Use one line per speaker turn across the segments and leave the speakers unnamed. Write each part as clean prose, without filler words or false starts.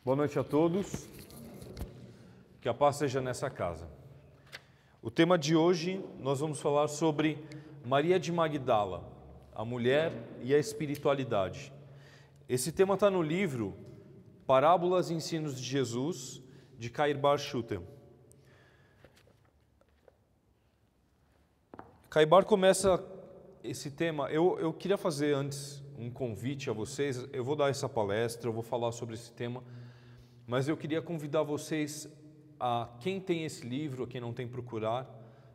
Boa noite a todos, que a paz seja nessa casa. O tema de hoje nós vamos falar sobre Maria de Magdala, a mulher e a espiritualidade. Esse tema está no livro Parábolas e Ensinos de Jesus, de Kair Bar Schutem. Kair Bar começa esse tema. Eu queria fazer antes um convite a vocês. Eu vou dar essa palestra, eu vou falar sobre esse tema, mas eu queria convidar vocês, a quem tem esse livro, a quem não tem, procurar,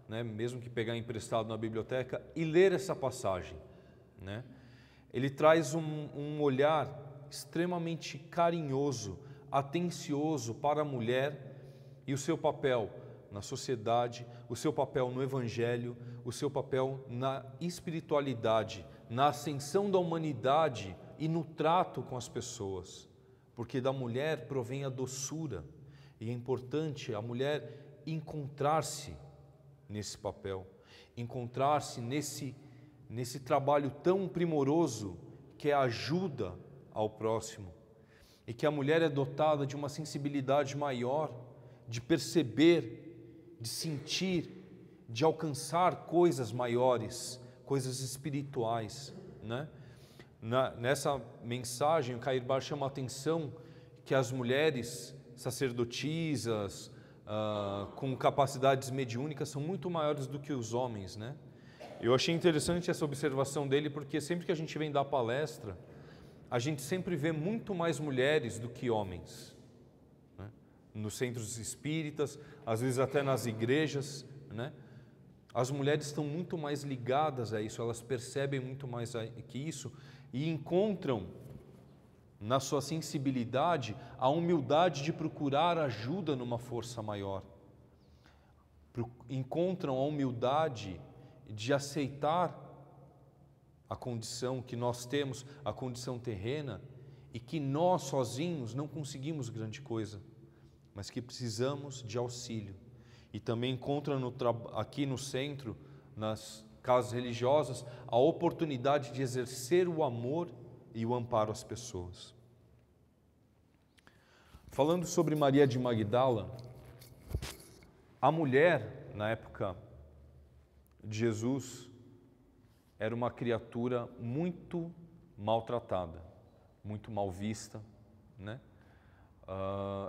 né, mesmo que pegar emprestado na biblioteca, e ler essa passagem, né? Ele traz um olhar extremamente carinhoso, atencioso para a mulher e o seu papel na sociedade, o seu papel no Evangelho, o seu papel na espiritualidade, na ascensão da humanidade e no trato com as pessoas. Porque da mulher provém a doçura, e é importante a mulher encontrar-se nesse papel, encontrar-se nesse trabalho tão primoroso que é a ajuda ao próximo, e que a mulher é dotada de uma sensibilidade maior, de perceber, de sentir, de alcançar coisas maiores, coisas espirituais, né? Nessa mensagem, o Kair Bar chama a atenção que as mulheres sacerdotisas, com capacidades mediúnicas, são muito maiores do que os homens, né? Eu achei interessante essa observação dele, porque sempre que a gente vem dar palestra, a gente sempre vê muito mais mulheres do que homens, né? Nos centros espíritas, às vezes até nas igrejas, né? As mulheres estão muito mais ligadas a isso, elas percebem muito mais que isso e encontram na sua sensibilidade a humildade de procurar ajuda numa força maior. Encontram a humildade de aceitar a condição que nós temos, a condição terrena, e que nós sozinhos não conseguimos grande coisa, mas que precisamos de auxílio. E também encontra aqui no centro, nas casas religiosas, a oportunidade de exercer o amor e o amparo às pessoas. Falando sobre Maria de Magdala, a mulher, na época de Jesus, era uma criatura muito maltratada, muito mal vista, né?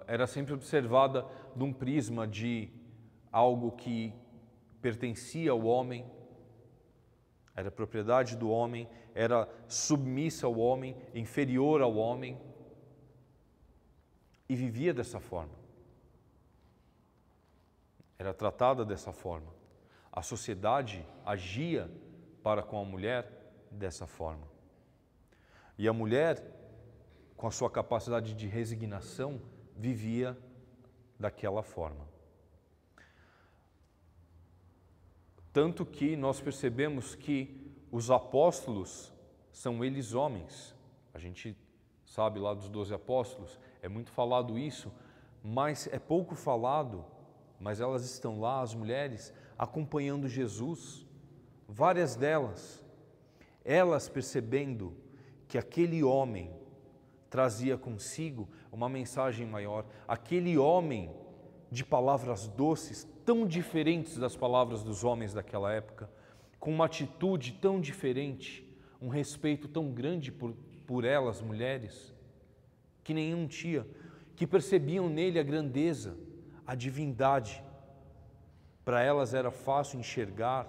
Era sempre observada de um prisma de algo que pertencia ao homem, era propriedade do homem, era submissa ao homem, inferior ao homem, e vivia dessa forma. Era tratada dessa forma. A sociedade agia para com a mulher dessa forma. E a mulher, com a sua capacidade de resignação, vivia daquela forma. Tanto que nós percebemos que os apóstolos são eles homens. A gente sabe lá dos 12 apóstolos, é muito falado isso, mas é pouco falado, mas elas estão lá, as mulheres, acompanhando Jesus, várias delas, elas percebendo que aquele homem trazia consigo uma mensagem maior, aquele homem de palavras doces, tão diferentes das palavras dos homens daquela época, com uma atitude tão diferente, um respeito tão grande por elas, mulheres, que nenhum tinha, que percebiam nele a grandeza, a divindade. Para elas era fácil enxergar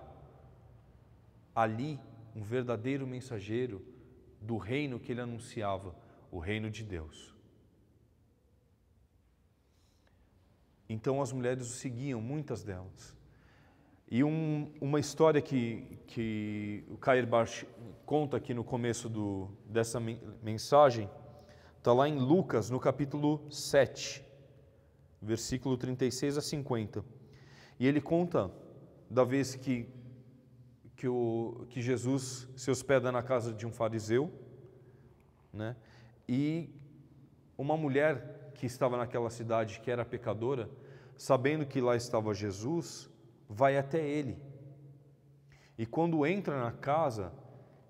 ali um verdadeiro mensageiro do reino que ele anunciava, o reino de Deus. Então as mulheres o seguiam, muitas delas. E uma história que o Kair Bar conta aqui no começo dessa mensagem, está lá em Lucas, no capítulo 7, versículo 36 a 50. E ele conta da vez que Jesus se hospeda na casa de um fariseu, né? E uma mulher que estava naquela cidade, que era pecadora, sabendo que lá estava Jesus, vai até ele. E quando entra na casa,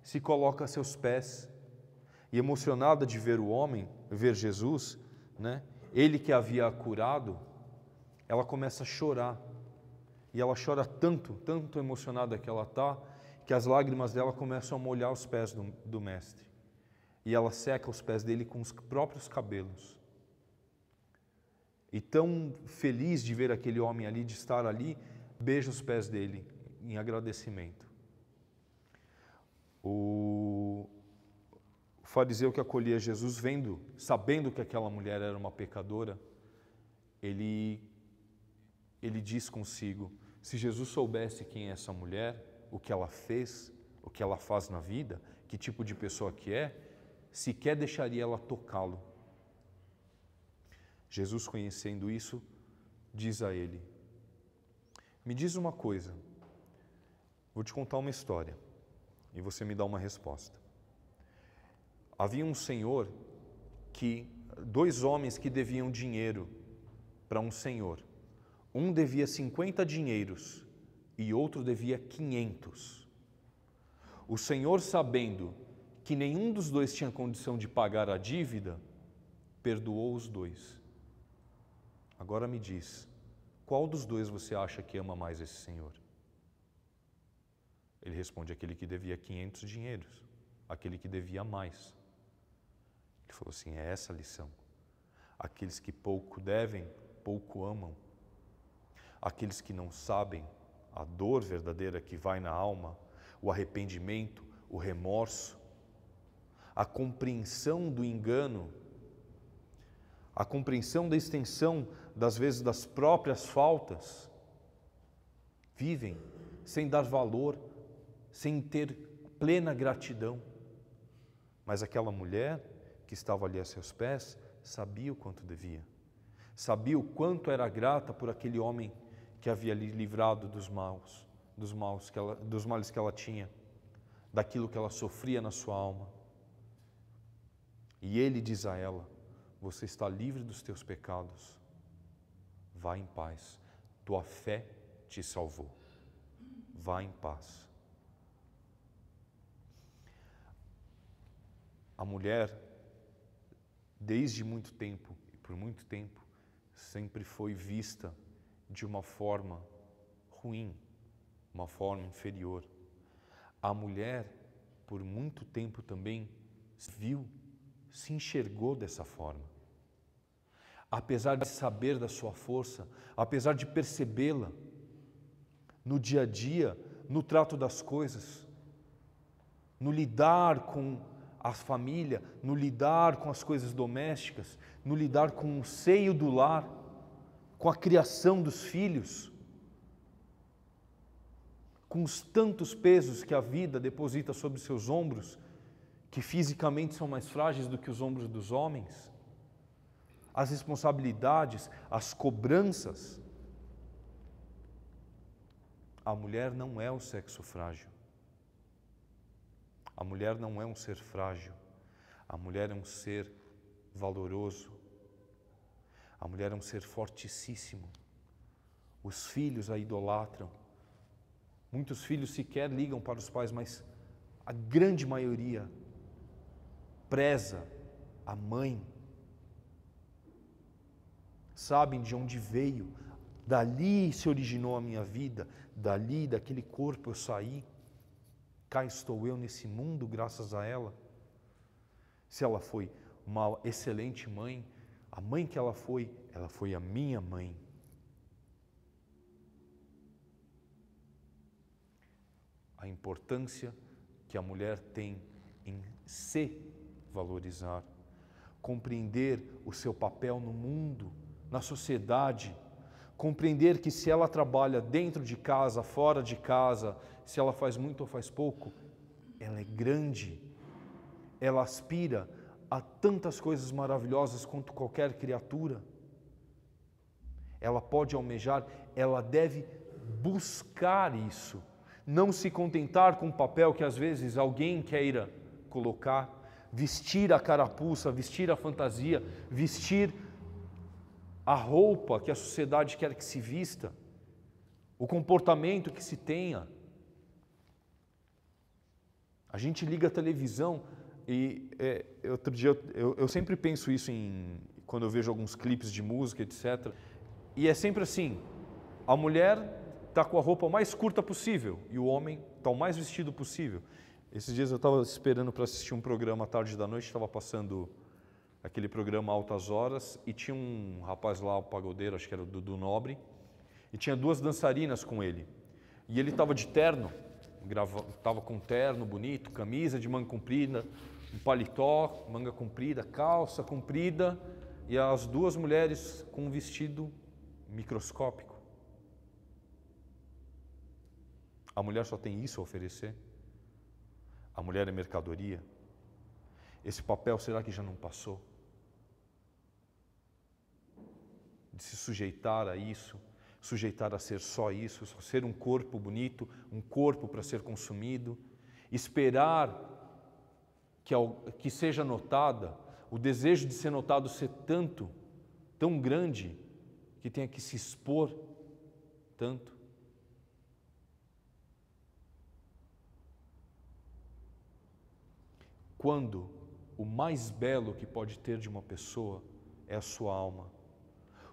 se coloca a seus pés. E emocionada de ver ver Jesus, né? Ele que havia curado, ela começa a chorar. E ela chora tanto, tanto emocionada que ela está, que as lágrimas dela começam a molhar os pés do mestre. E ela seca os pés dele com os próprios cabelos. E tão feliz de ver aquele homem ali, de estar ali, beija os pés dele em agradecimento. O fariseu que acolhia Jesus, sabendo que aquela mulher era uma pecadora, ele diz consigo: se Jesus soubesse quem é essa mulher, o que ela fez, o que ela faz na vida, que tipo de pessoa que é, sequer deixaria ela tocá-lo. Jesus, conhecendo isso, diz a ele: me diz uma coisa, vou te contar uma história e você me dá uma resposta. Havia um senhor dois homens que deviam dinheiro para um senhor. Um devia 50 dinheiros e outro devia 500. O senhor, sabendo que nenhum dos dois tinha condição de pagar a dívida, perdoou os dois. Agora me diz, qual dos dois você acha que ama mais esse senhor? Ele responde: aquele que devia 500 dinheiros, aquele que devia mais. Ele falou assim: é essa a lição. Aqueles que pouco devem, pouco amam. Aqueles que não sabem a dor verdadeira que vai na alma, o arrependimento, o remorso, a compreensão do engano, a compreensão da extensão, das vezes, das próprias faltas, vivem sem dar valor, sem ter plena gratidão. Mas aquela mulher que estava ali a seus pés sabia o quanto devia, sabia o quanto era grata por aquele homem que havia lhe livrado dos males que ela tinha, daquilo que ela sofria na sua alma. E ele diz a ela: você está livre dos teus pecados, vá em paz, tua fé te salvou, vá em paz. A mulher, desde muito tempo, e por muito tempo, sempre foi vista de uma forma ruim, uma forma inferior. A mulher, por muito tempo também, se enxergou dessa forma. Apesar de saber da sua força, apesar de percebê-la no dia a dia, no trato das coisas, no lidar com a família, no lidar com as coisas domésticas, no lidar com o seio do lar, com a criação dos filhos, com os tantos pesos que a vida deposita sobre seus ombros, que fisicamente são mais frágeis do que os ombros dos homens, as responsabilidades, as cobranças. A mulher não é o sexo frágil. A mulher não é um ser frágil. A mulher é um ser valoroso. A mulher é um ser fortíssimo. Os filhos a idolatram. Muitos filhos sequer ligam para os pais, mas a grande maioria preza a mãe. Sabem de onde veio. Dali se originou a minha vida. Dali, daquele corpo eu saí. Cá estou eu nesse mundo graças a ela. Se ela foi uma excelente mãe, a mãe que ela foi a minha mãe. A importância que a mulher tem em se valorizar, compreender o seu papel no mundo, na sociedade, compreender que se ela trabalha dentro de casa, fora de casa, se ela faz muito ou faz pouco, ela é grande, ela aspira a tantas coisas maravilhosas quanto qualquer criatura. Ela pode almejar, ela deve buscar isso, não se contentar com o papel que às vezes alguém queira colocar, vestir a carapuça, vestir a fantasia, vestir a roupa que a sociedade quer que se vista, o comportamento que se tenha. A gente liga a televisão e outro dia eu sempre penso isso quando eu vejo alguns clipes de música, etc. E é sempre assim, a mulher está com a roupa mais curta possível e o homem está o mais vestido possível. Esses dias eu estava esperando para assistir um programa à tarde da noite, estava passando aquele programa Altas Horas e tinha um rapaz lá, o pagodeiro, acho que era o Dudu Nobre, e tinha duas dançarinas com ele. E ele estava de terno, estava com terno bonito, camisa de manga comprida, um paletó, manga comprida, calça comprida, e as duas mulheres com um vestido microscópico. A mulher só tem isso a oferecer? A mulher é mercadoria? Esse papel será que já não passou? De se sujeitar a isso, sujeitar a ser só isso, ser um corpo bonito, um corpo para ser consumido, esperar que seja notada, o desejo de ser notado ser tão grande, que tenha que se expor tanto. Quando o mais belo que pode ter de uma pessoa é a sua alma,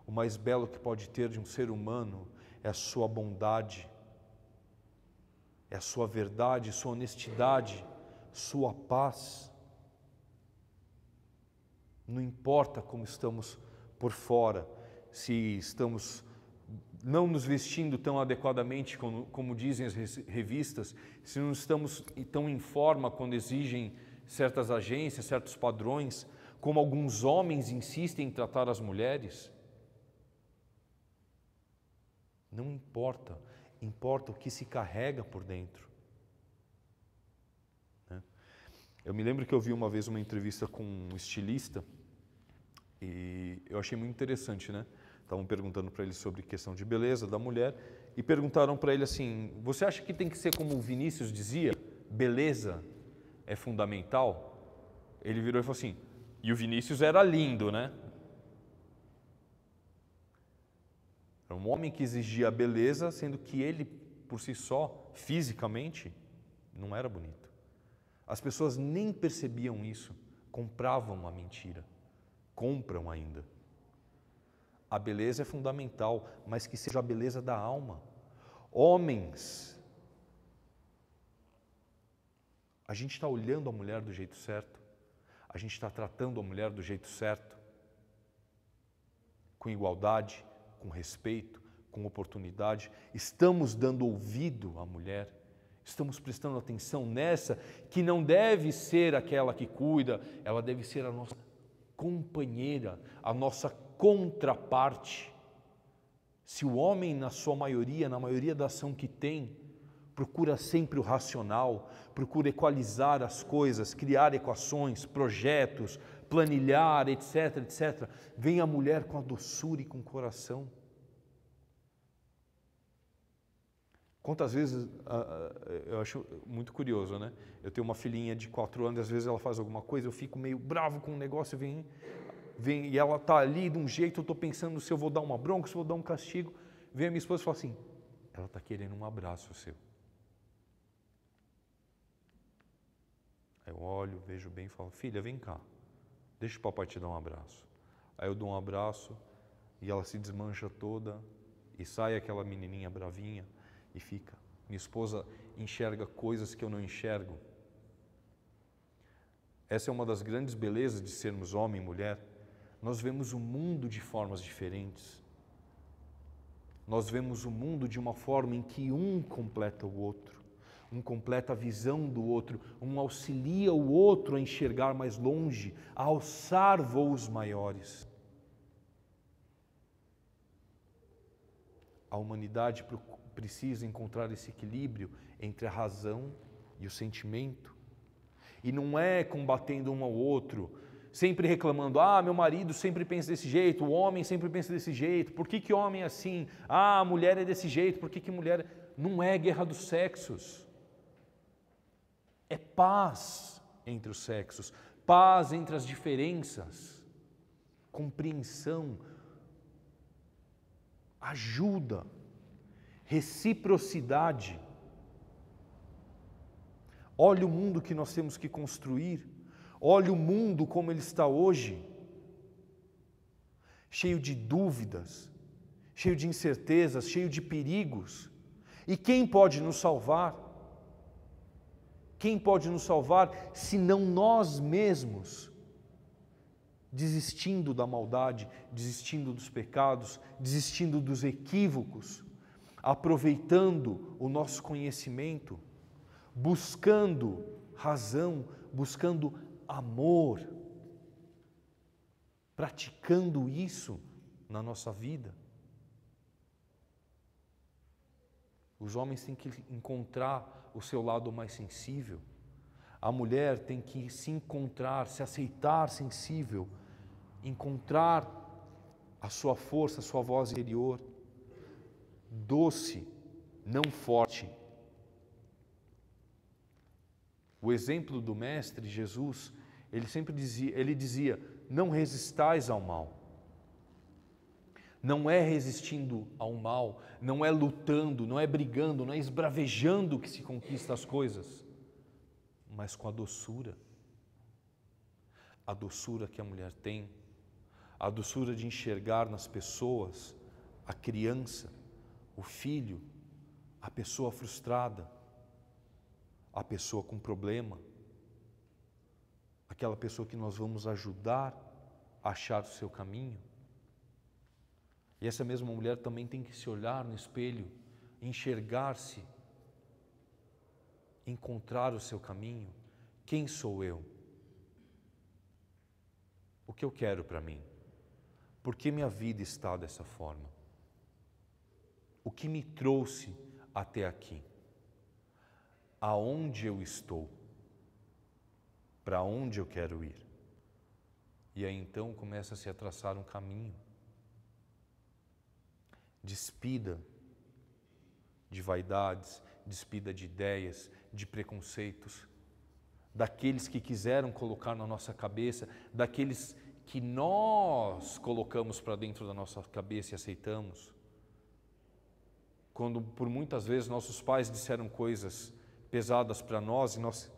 o mais belo que pode ter de um ser humano é a sua bondade, é a sua verdade, sua honestidade, sua paz. Não importa como estamos por fora, se estamos não nos vestindo tão adequadamente como dizem as revistas, se não estamos tão em forma quando exigem certas agências, certos padrões, como alguns homens insistem em tratar as mulheres. Não importa, importa o que se carrega por dentro. Eu me lembro que eu vi uma vez uma entrevista com um estilista e eu achei muito interessante, né? Estavam perguntando para ele sobre questão de beleza da mulher e perguntaram para ele assim, você acha que tem que ser como o Vinícius dizia, beleza é fundamental? Ele virou e falou assim, e o Vinícius era lindo, né? Era um homem que exigia a beleza, sendo que ele, por si só, fisicamente, não era bonito. As pessoas nem percebiam isso, compravam a mentira, compram ainda. A beleza é fundamental, mas que seja a beleza da alma. Homens, a gente está olhando a mulher do jeito certo, a gente está tratando a mulher do jeito certo, com igualdade, com respeito, com oportunidade, estamos dando ouvido à mulher, estamos prestando atenção nessa, que não deve ser aquela que cuida, ela deve ser a nossa companheira, a nossa contraparte. Se o homem, na sua maioria, na maioria da ação que tem, procura sempre o racional, procura equalizar as coisas, criar equações, projetos, planilhar, etc, etc. Vem a mulher com a doçura e com o coração. Quantas vezes, eu acho muito curioso, né? Eu tenho uma filhinha de 4 anos, às vezes ela faz alguma coisa, eu fico meio bravo com o negócio, vem e ela está ali de um jeito, eu estou pensando se eu vou dar uma bronca, se eu vou dar um castigo. Vem a minha esposa e fala assim, ela está querendo um abraço seu. Aí eu olho, vejo bem e falo, filha, vem cá, deixa o papai te dar um abraço. Aí eu dou um abraço e ela se desmancha toda e sai aquela menininha bravinha e fica. Minha esposa enxerga coisas que eu não enxergo. Essa é uma das grandes belezas de sermos homem e mulher. Nós vemos o mundo de formas diferentes. Nós vemos o mundo de uma forma em que um completa o outro. Um completa a visão do outro, um auxilia o outro a enxergar mais longe, a alçar voos maiores. A humanidade precisa encontrar esse equilíbrio entre a razão e o sentimento. E não é combatendo um ao outro, sempre reclamando, meu marido sempre pensa desse jeito, o homem sempre pensa desse jeito, por que homem é assim? A mulher é desse jeito, por que mulher... Não é guerra dos sexos. É paz entre os sexos, paz entre as diferenças, compreensão, ajuda, reciprocidade. Olha o mundo que nós temos que construir, olha o mundo como ele está hoje. cheio de dúvidas, cheio de incertezas, cheio de perigos. E quem pode nos salvar? Quem pode nos salvar se não nós mesmos? Desistindo da maldade, desistindo dos pecados, desistindo dos equívocos, aproveitando o nosso conhecimento, buscando razão, buscando amor, praticando isso na nossa vida. Os homens têm que encontrar o seu lado mais sensível. A mulher tem que se encontrar, se aceitar sensível, encontrar a sua força, a sua voz interior, doce, não forte. O exemplo do Mestre Jesus, ele sempre dizia, não resistais ao mal. Não é resistindo ao mal, não é lutando, não é brigando, não é esbravejando que se conquista as coisas, mas com a doçura que a mulher tem, a doçura de enxergar nas pessoas a criança, o filho, a pessoa frustrada, a pessoa com problema, aquela pessoa que nós vamos ajudar a achar o seu caminho. E essa mesma mulher também tem que se olhar no espelho, enxergar-se, encontrar o seu caminho. Quem sou eu? O que eu quero para mim? Por que minha vida está dessa forma? O que me trouxe até aqui? Aonde eu estou? Para onde eu quero ir? E aí então começa-se a traçar um caminho. Despida de vaidades, despida de ideias, de preconceitos, daqueles que quiseram colocar na nossa cabeça, daqueles que nós colocamos para dentro da nossa cabeça e aceitamos. Quando por muitas vezes nossos pais disseram coisas pesadas para nós e nós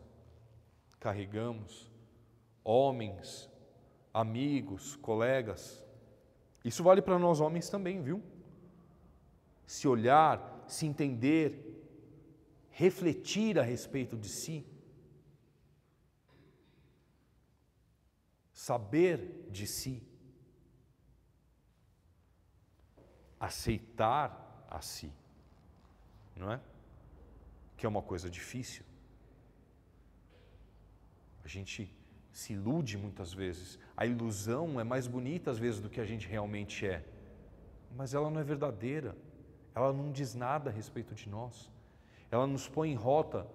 carregamos, homens, amigos, colegas, isso vale para nós homens também, viu? Se olhar, se entender, refletir a respeito de si, saber de si, aceitar a si, não é? Que é uma coisa difícil. A gente se ilude muitas vezes. A ilusão é mais bonita às vezes do que a gente realmente é, mas ela não é verdadeira. Ela não diz nada a respeito de nós. Ela nos põe em rota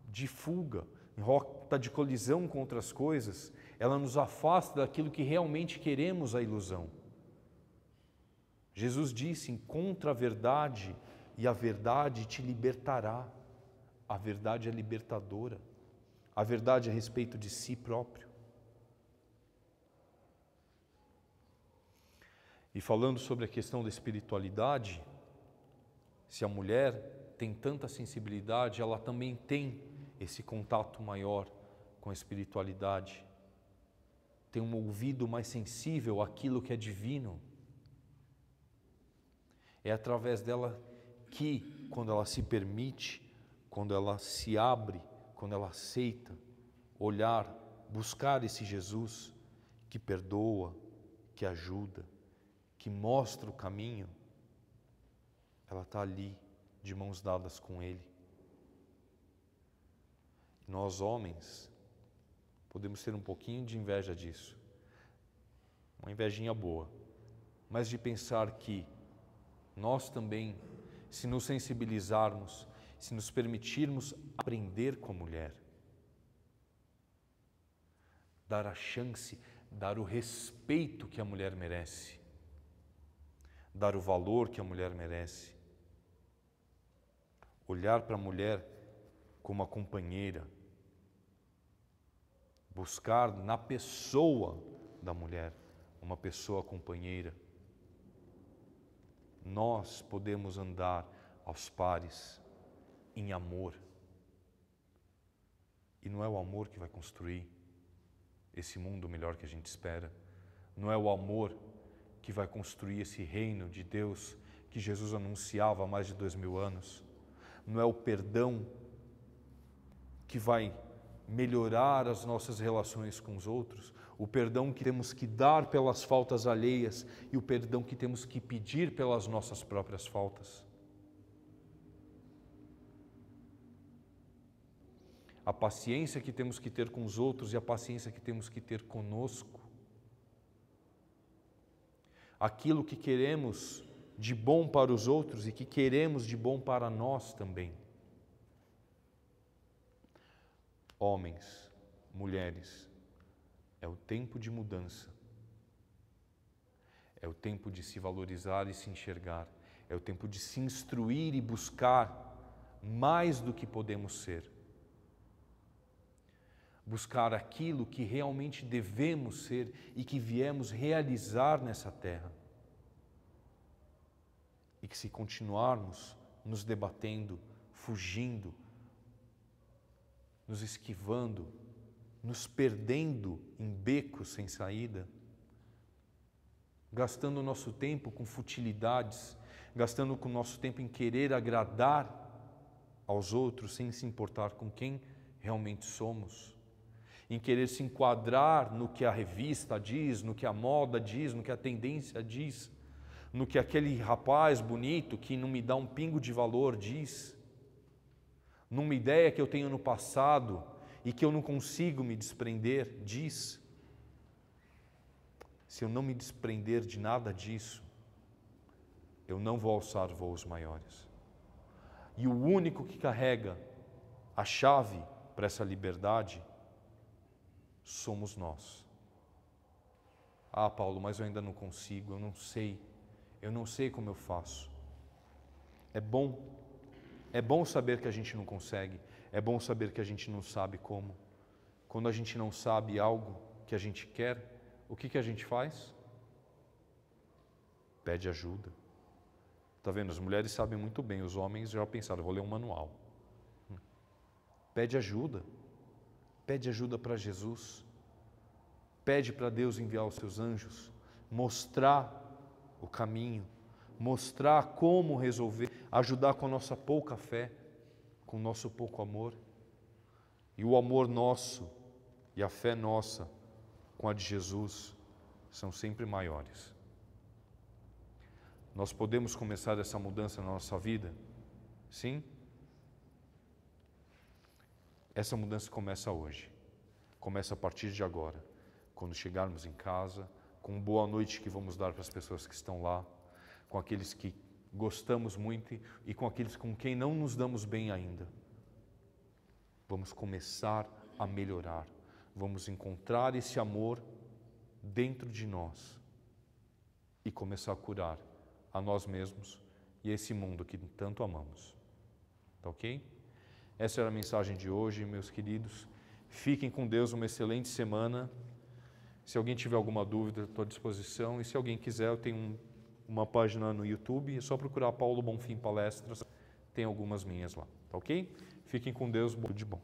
de fuga, em rota de colisão com outras coisas. Ela nos afasta daquilo que realmente queremos, a ilusão. Jesus disse, encontra a verdade e a verdade te libertará. A verdade é libertadora. A verdade é a respeito de si próprio. E falando sobre a questão da espiritualidade, se a mulher tem tanta sensibilidade, ela também tem esse contato maior com a espiritualidade, tem um ouvido mais sensível àquilo que é divino. É através dela que, quando ela se permite, quando ela se abre, quando ela aceita olhar, buscar esse Jesus que perdoa, que ajuda, que mostra o caminho, ela está ali, de mãos dadas com Ele. Nós, homens, podemos ter um pouquinho de inveja disso, uma invejinha boa, mas de pensar que nós também, se nos sensibilizarmos, se nos permitirmos aprender com a mulher, dar a chance, dar o respeito que a mulher merece, dar o valor que a mulher merece, olhar para a mulher como uma companheira, buscar na pessoa da mulher uma pessoa companheira. Nós podemos andar aos pares em amor. E não é o amor que vai construir esse mundo melhor que a gente espera. Não é o amor que vai construir esse reino de Deus que Jesus anunciava há mais de 2000 anos. Não é o perdão que vai melhorar as nossas relações com os outros, o perdão que temos que dar pelas faltas alheias e o perdão que temos que pedir pelas nossas próprias faltas. A paciência que temos que ter com os outros e a paciência que temos que ter conosco. Aquilo que queremos de bom para os outros e que queremos de bom para nós também. Homens, mulheres, é o tempo de mudança. É o tempo de se valorizar e se enxergar. É o tempo de se instruir e buscar mais do que podemos ser. Buscar aquilo que realmente devemos ser e que viemos realizar nessa terra. E que se continuarmos nos debatendo, fugindo, nos esquivando, nos perdendo em becos sem saída, gastando o nosso tempo com futilidades, gastando o nosso tempo em querer agradar aos outros sem se importar com quem realmente somos, em querer se enquadrar no que a revista diz, no que a moda diz, no que a tendência diz, no que aquele rapaz bonito que não me dá um pingo de valor diz, numa ideia que eu tenho no passado e que eu não consigo me desprender diz. Se eu não me desprender de nada disso, eu não vou alçar voos maiores. E o único que carrega a chave para essa liberdade somos nós. Ah, Paulo, mas eu ainda não consigo, eu não sei como eu faço. É bom saber que a gente não consegue, é bom saber que a gente não sabe como. Quando a gente não sabe algo que a gente quer, o que a gente faz? Pede ajuda. Está vendo? As mulheres sabem muito bem, os homens já pensaram, vou ler um manual. Pede ajuda para Jesus. Pede para Deus enviar os seus anjos, mostrar o caminho, mostrar como resolver, ajudar com a nossa pouca fé, com o nosso pouco amor. E o amor nosso e a fé nossa com a de Jesus são sempre maiores. Nós podemos começar essa mudança na nossa vida? Sim? Essa mudança começa hoje. Começa a partir de agora. Quando chegarmos em casa, com boa noite que vamos dar para as pessoas que estão lá, com aqueles que gostamos muito e com aqueles com quem não nos damos bem ainda. Vamos começar a melhorar. Vamos encontrar esse amor dentro de nós e começar a curar a nós mesmos e a esse mundo que tanto amamos. Tá ok? Essa era a mensagem de hoje, meus queridos. Fiquem com Deus, uma excelente semana. Se alguém tiver alguma dúvida, estou à disposição. E se alguém quiser, eu tenho uma página no YouTube, é só procurar Paulo Bonfim Palestras, tem algumas minhas lá. Tá ok? Fiquem com Deus, tudo de bom.